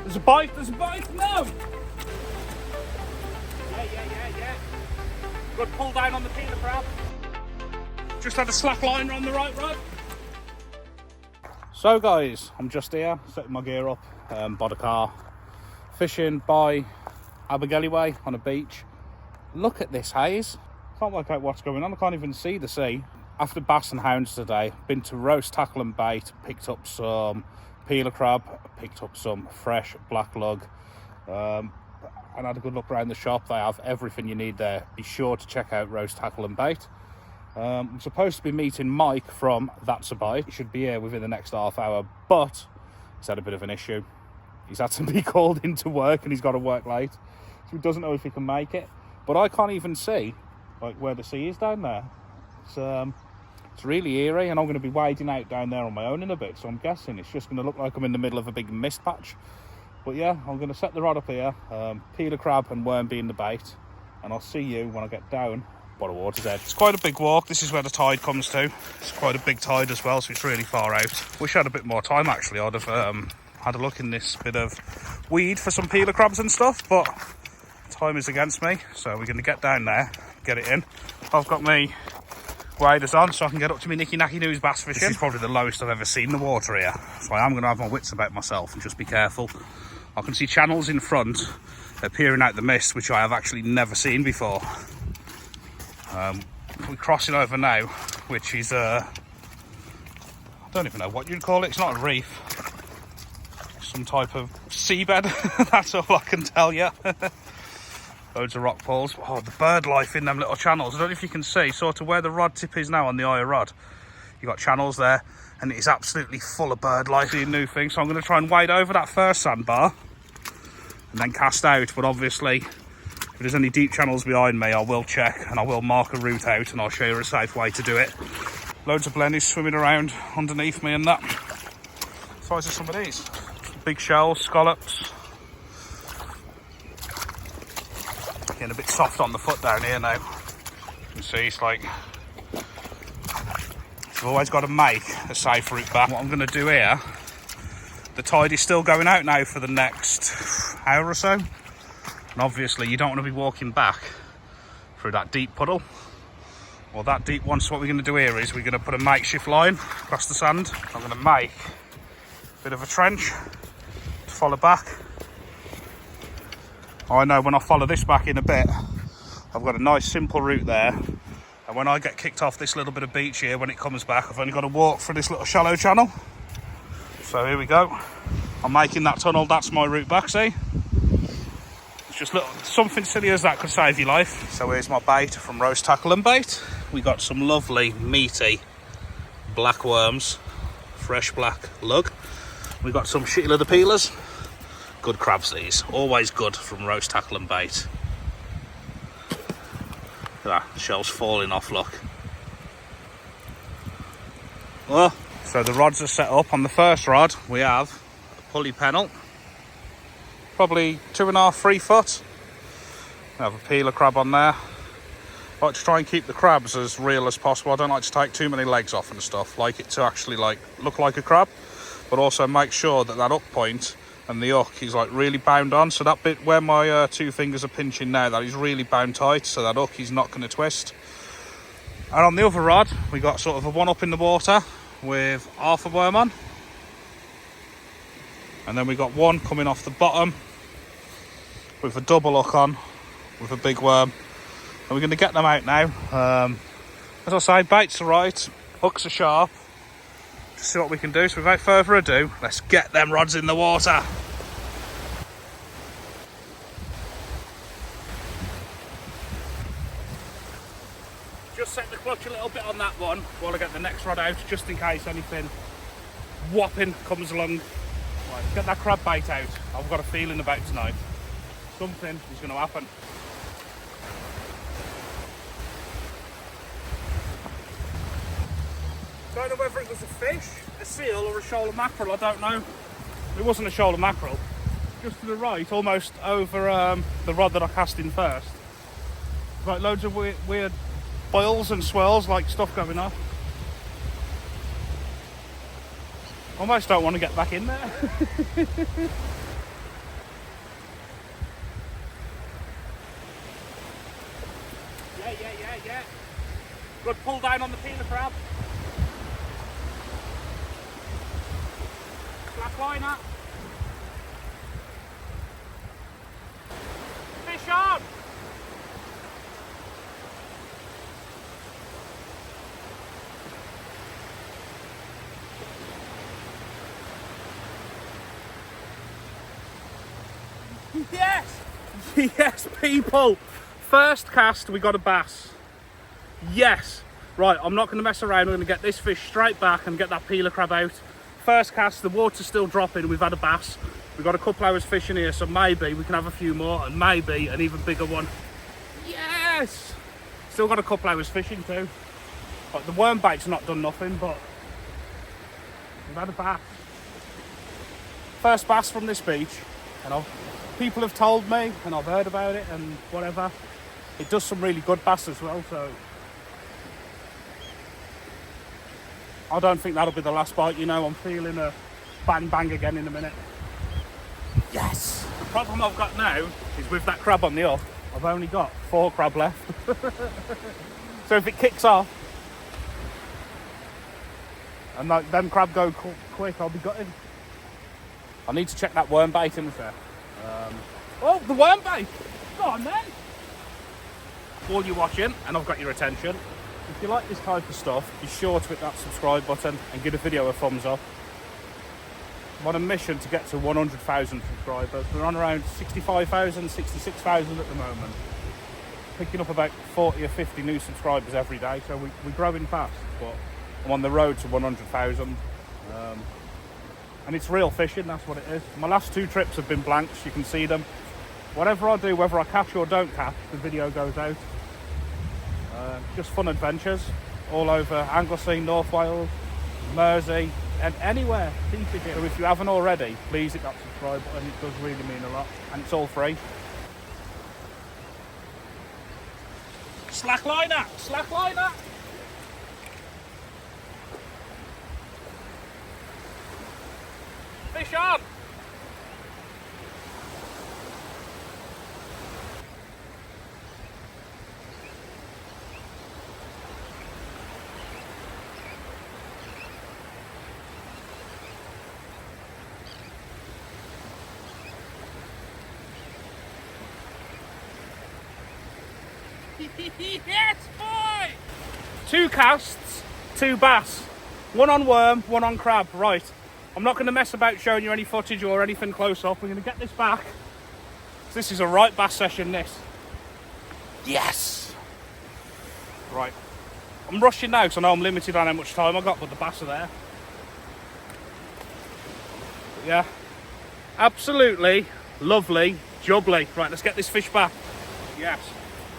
There's a bite, no! Yeah. Good pull down on the peeler crab. Just had a slack line on the right rod. So guys, I'm just here, setting my gear up by the car. Fishing by Abergele Way on a beach. Look at this haze. Can't work out what's going on, I can't even see the sea. After bass and hounds today, been to roast, tackle and bait, picked up some peeler crab, picked up some fresh black lug, and had a good look around the shop. They have everything you need there. Be sure to check out roast, tackle and bait. I'm supposed to be meeting Mike from That's a Bite. He should be here within the next half hour, but he's had a bit of an issue. He's had to be called into work and he's got to work late, so he doesn't know if he can make it. But I can't even see like where the sea is down there. It's really eerie, and I'm going to be wading out down there on my own in a bit, so I'm guessing it's just going to look like I'm in the middle of a big mist patch. But yeah, I'm going to set the rod up here, peeler crab and worm being the bait, and I'll see you when I get down by the water's edge. It's quite a big walk. This is where the tide comes to. It's quite a big tide as well, so it's really far out. Wish I had a bit more time actually. I'd have had a look in this bit of weed for some peeler crabs and stuff, but time is against me, so we're going to get down there, get it in. I've got my waders on so I can get up to my nicky nacky news bass fishing. This is probably the lowest I've ever seen the water here, so I am going to have my wits about myself and just be careful. I can see channels in front. They're peering out the mist, which I have actually never seen before. We're crossing over now, which is I don't even know what you'd call it. It's not a reef, some type of seabed. That's all I can tell you. Loads of rock pools. Oh, the bird life in them little channels. I don't know if you can see sort of where the rod tip is now on the eye rod. You've got channels there, and it is absolutely full of bird life. See a new thing, so I'm going to try and wade over that first sandbar and then cast out. But obviously, if there's any deep channels behind me, I will check and I will mark a route out, and I'll show you a safe way to do it. Loads of blennies swimming around underneath me and that. Size of some of these. Big shells, scallops. Getting a bit soft on the foot down here now. You can see it's like, you've always got to make a safe route back. What I'm going to do here, the tide is still going out now for the next hour or so. And obviously you don't want to be walking back through that deep puddle or that deep one. So what we're going to do here is we're going to put a makeshift line across the sand. I'm going to make a bit of a trench to follow back. I know when I follow this back in a bit, I've got a nice simple route there. And when I get kicked off this little bit of beach here, when it comes back, I've only got to walk through this little shallow channel. So here we go. I'm making that tunnel, that's my route back, see? Just something silly as that could save your life. So here's my bait from Roast Tackle and Bait. We got some lovely meaty black worms, fresh black lug. We got some shitty leather peelers. Good crabs these, always good from Roast Tackle and Bait. Look at that, the shell's falling off, look. Oh, so the rods are set up. On the first rod we have a pulley pennel, probably 2.5, 3 foot. We have a peeler crab on there. I like to try and keep the crabs as real as possible. I don't like to take too many legs off and stuff. Like it to actually like look like a crab, but also make sure that that up point and the hook is like really bound on. So that bit where my 2 fingers are pinching now, that is really bound tight, so that hook is not going to twist. And on the other rod we got sort of a one up in the water with half a worm on, and then we got one coming off the bottom with a double hook on with a big worm. And we're going to get them out now. As I say, baits are right, hooks are sharp. Just see what we can do. So without further ado, let's get them rods in the water. Just set the clutch a little bit on that one while I get the next rod out, just in case anything whopping comes along. Right, get that crab bait out. I've got a feeling about tonight. Something is going to happen. Don't know whether it was a fish, a seal or a shoal of mackerel, I don't know. It wasn't a shoal of mackerel. Just to the right, almost over the rod that I cast in first. Like loads of weird boils and swirls, like stuff going off. Almost don't want to get back in there. Yeah. Good pull down on the peeler crab. Slack liner. Fish on. Yes! Yes, people! First cast, we got a bass. Yes! Right, I'm not going to mess around. We're going to get this fish straight back and get that peeler crab out. First cast, the water's still dropping. We've had a bass. We've got a couple hours fishing here, so maybe we can have a few more and maybe an even bigger one. Yes! Still got a couple hours fishing too. But the worm bait's not done nothing, but we've had a bass. First bass from this beach, and people have told me and I've heard about it and whatever. It does some really good bass as well, so I don't think that'll be the last bite. You know, I'm feeling a bang bang again in a minute. Yes! The problem I've got now is with that crab on the hook, I've only got 4 crab left. So if it kicks off and them crab go quick, I'll be gutted. I need to check that worm bait in there. Oh, the worm bait! Go on then! While you're watching, and I've got your attention, if you like this type of stuff, be sure to hit that subscribe button and give the video a thumbs up. I'm on a mission to get to 100,000 subscribers. We're on around 65,000, 66,000 at the moment. Picking up about 40 or 50 new subscribers every day, so we're growing fast, but I'm on the road to 100,000. And it's real fishing, that's what it is. My last 2 trips have been blanks, you can see them. Whatever I do, whether I catch or don't catch, the video goes out. Just fun adventures all over Anglesey, North Wales, Mersey, and anywhere. So if you haven't already, please hit that subscribe button, it does really mean a lot, and it's all free. Slack liner! Slack liner! Fish on! Yes, boy! 2 casts, 2 bass. 1 on worm, 1 on crab. Right. I'm not going to mess about showing you any footage or anything close up. We're going to get this back. This is a right bass session, this. Yes! Right. I'm rushing now because I know I'm limited on how much time I got, but the bass are there. But yeah. Absolutely lovely, jubbly. Right, let's get this fish back. Yes.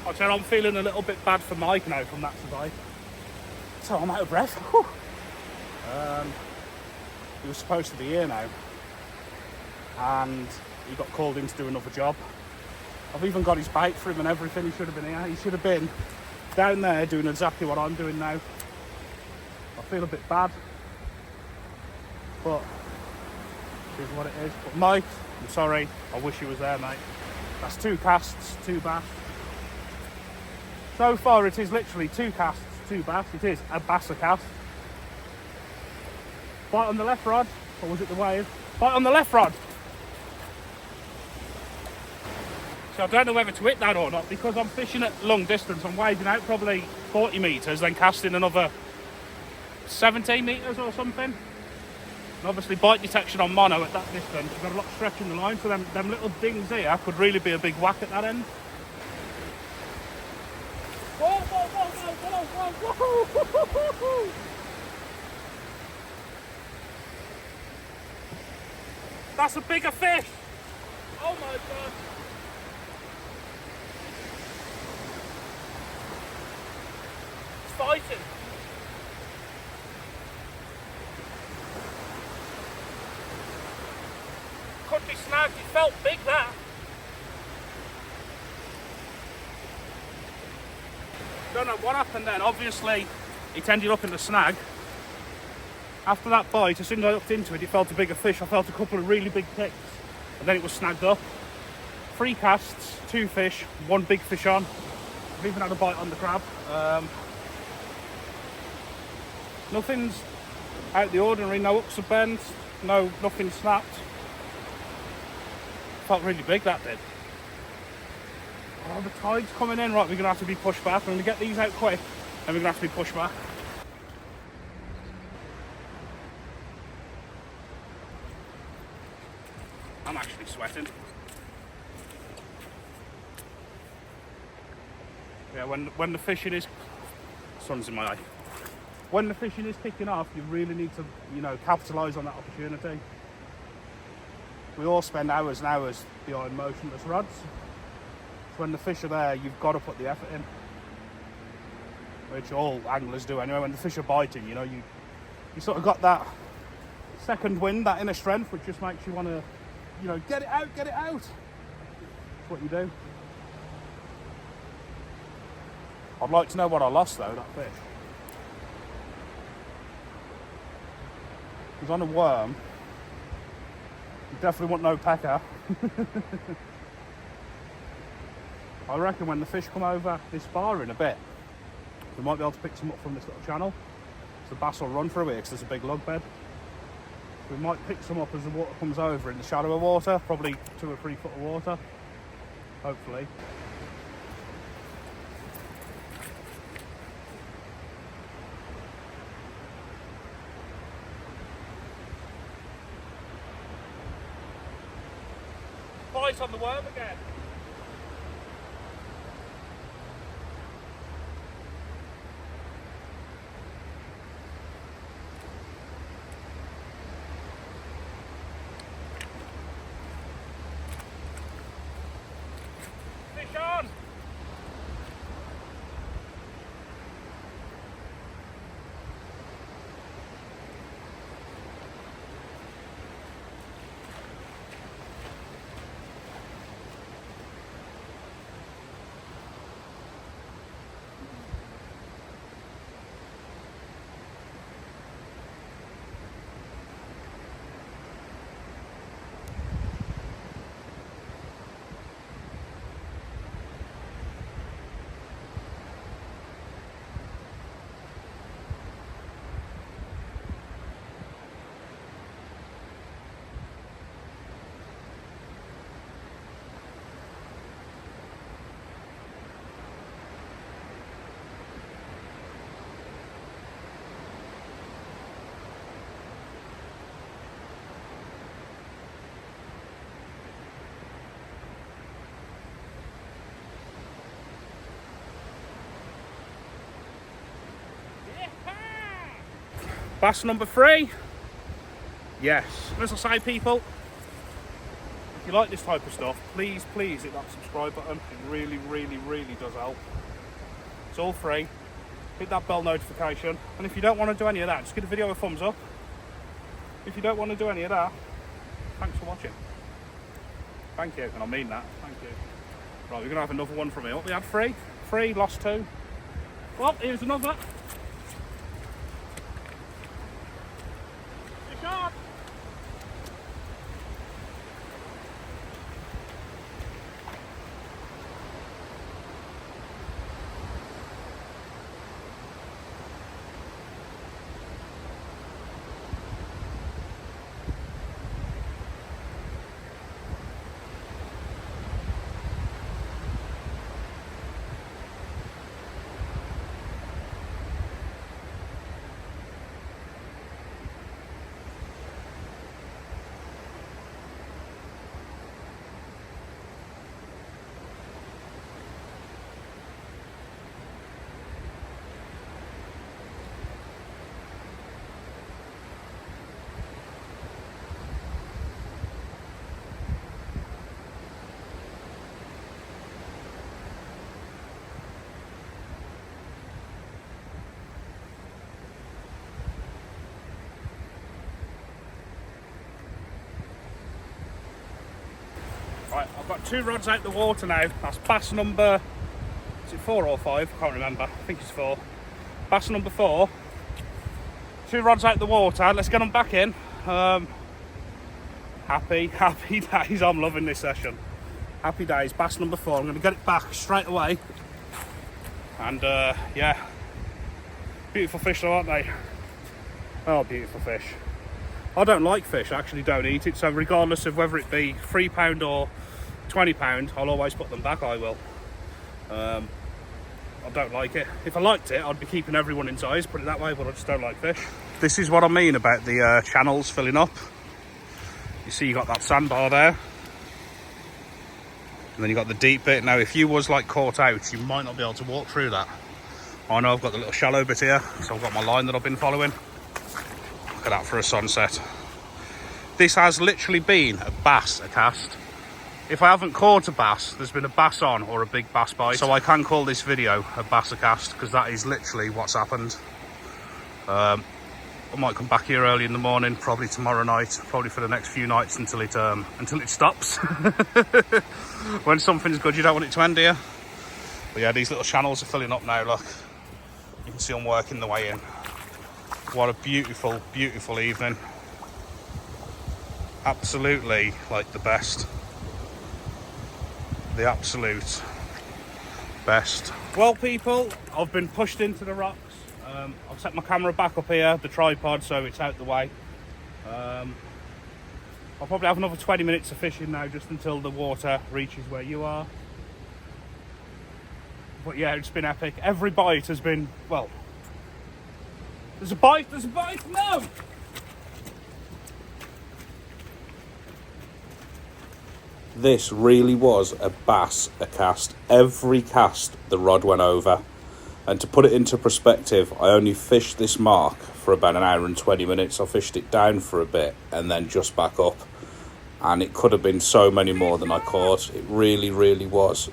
I'll tell you, I'm feeling a little bit bad for Mike now from that survive. So I'm out of breath. Whew. He was supposed to be here now, and he got called in to do another job. I've even got his bait for him and everything. He should have been here. He should have been down there doing exactly what I'm doing now. I feel a bit bad, but it is what it is. But Mike, I'm sorry. I wish you was there, mate. That's 2 casts, 2 bass. So far it is literally 2 casts, 2 bass. It is a bass a cast. Bite on the left rod, or was it the wave? Bite on the left rod. So I don't know whether to hit that or not, because I'm fishing at long distance. I'm wading out probably 40 metres, then casting another 17 metres or something. And obviously bite detection on mono at that distance, you've got a lot of stretch in the line, so them little dings here could really be a big whack at that end. Whoa, whoa, whoa, whoa, whoa, whoa, whoa. That's a bigger fish! Oh my god! It's fighting! Could be snagged, it felt big that! Don't know what happened then, obviously it ended up in the snag. After that bite, as soon as I looked into it, it felt a bigger fish. I felt a couple of really big ticks, and then it was snagged up. 3 casts, 2 fish, 1 big fish on. I've even had a bite on the crab. Nothing's out of the ordinary, no hooks or bends, nothing snapped. Felt really big, that did. Oh, the tide's coming in. Right, we're going to have to be pushed back. I'm going to get these out quick, and we're going to have to be pushed back. I'm actually sweating. Yeah, when the fishing is... Sun's in my eye. When the fishing is kicking off, you really need to, you know, capitalise on that opportunity. We all spend hours and hours behind motionless rods. So when the fish are there, you've got to put the effort in. Which all anglers do anyway. When the fish are biting, you know, you sort of got that second wind, that inner strength, which just makes you want to, you know, get it out, get it out. That's what you do. I'd like to know what I lost though, that fish. Because on a worm, you definitely want no pecker. I reckon when the fish come over this bar in a bit, we might be able to pick some up from this little channel. So the bass will run through here because there's a big lug bed. So we might pick some up as the water comes over in the shallower water, probably 2 or 3 foot of water, hopefully. Bite on the worm again. Fish on! Bass number 3. Yes. And as I say, people, if you like this type of stuff, please hit that subscribe button. It really, really, really does help. It's all free. Hit that bell notification. And if you don't want to do any of that, just give the video a thumbs up. If you don't want to do any of that, thanks for watching. Thank you, and I mean that. Thank you. Right, we're going to have another one from here. What, we had 3? 3, lost 2. Well, here's another. Right, I've got 2 rods out the water now. That's bass number, is it 4 or 5? I can't remember. I think it's 4. Bass number 4. 2 rods out the water. Let's get them back in. Happy days. I'm loving this session. Happy days. Bass number 4. I'm going to get it back straight away. And yeah, beautiful fish though, aren't they? Oh, beautiful fish. I don't like fish, I actually don't eat it, so regardless of whether it be £3 or £20, I'll always put them back. I will. I don't like it. If I liked it, I'd be keeping everyone in size, put it that way, but I just don't like fish. This is what I mean about the channels filling up. You see you got that sandbar there, and then you got the deep bit. Now if you was like caught out, you might not be able to walk through that. I know I've got the little shallow bit here, so I've got my line that I've been following. Look at that for a sunset. This has literally been a bass cast. If I haven't caught a bass, there's been a bass on or a big bass bite. So I can call this video a bass cast, because that is literally what's happened. I might come back here early in the morning, probably tomorrow night, probably for the next few nights until it stops. When something's good, you don't want it to end here. But yeah, these little channels are filling up now, look. You can see I'm working the way in. What a beautiful, beautiful evening. Absolutely like the best. The absolute best. Well people, I've been pushed into the rocks. I've set my camera back up here, the tripod, so it's out the way. I'll probably have another 20 minutes of fishing now, just until the water reaches where you are. But yeah, it's been epic. Every bite has been, well, there's a bite, no! This really was a bass cast. Every cast the rod went over. And to put it into perspective, I only fished this mark for about an hour and 20 minutes. I fished it down for a bit and then just back up. And it could have been so many more than I caught. It really, really was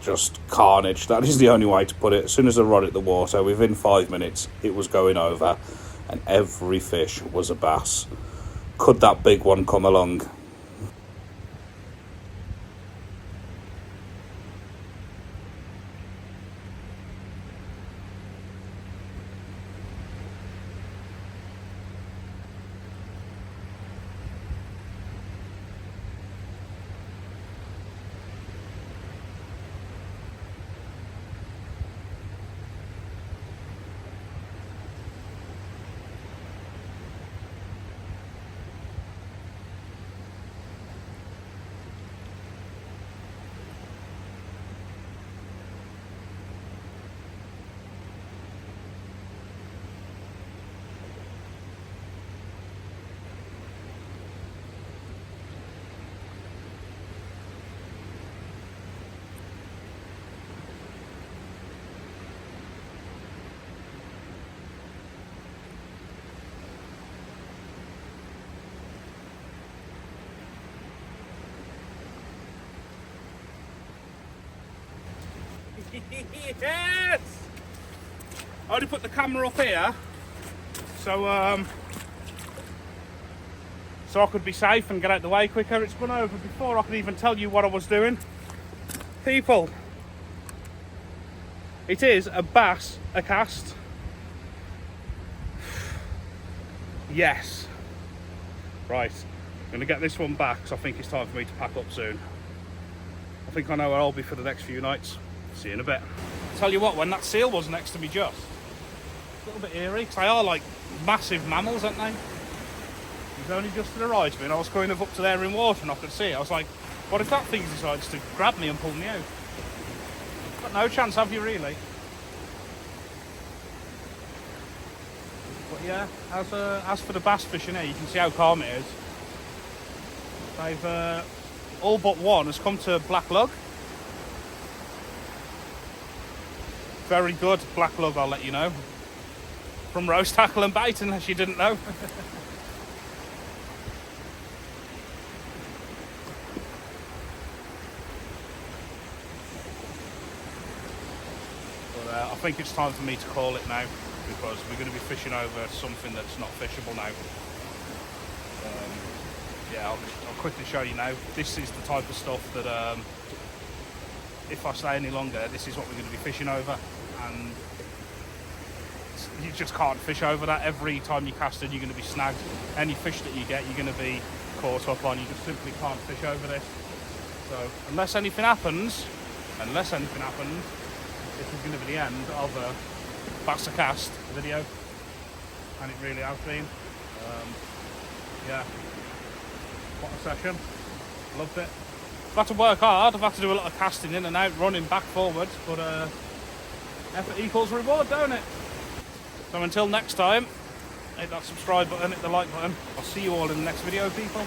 just carnage. That is the only way to put it. As soon as I rod hit the water, within 5 minutes, it was going over. And every fish was a bass. Could that big one come along? Yes! I already put the camera up here, so I could be safe and get out the way quicker. It's gone over before I could even tell you what I was doing. People, it is a bass cast. Yes. Right, I'm going to get this one back because I think it's time for me to pack up soon. I think I know where I'll be for the next few nights. See you in a bit. Tell you what, when that seal was next to me, just a little bit eerie, because they are like massive mammals, aren't they? He's only just to the right of me, and I was kind of up to there in water and I could see it. I was like, what if that thing decides to grab me and pull me out? Got no chance, have you, really? But yeah, as for the bass fishing here, you can see how calm it is. They've all but one has come to black lug. Very good black lug, I'll let you know. From roast tackle and bait, unless you didn't know. But I think it's time for me to call it now, because we're going to be fishing over something that's not fishable now. Yeah, I'll quickly show you now. This is the type of stuff that, if I stay any longer, this is what we're going to be fishing over. And you just can't fish over that. Every time you cast it, you're going to be snagged. Any fish that you get, you're going to be caught up on. You just simply can't fish over this. So unless anything happens, this is going to be the end of a faster cast video, and it really has been. Yeah, what a session. Loved it. I've had to work hard. I've had to do a lot of casting in and out, running back forwards, but effort equals reward, don't it? So until next time, hit that subscribe button, hit the like button. I'll see you all in the next video, people.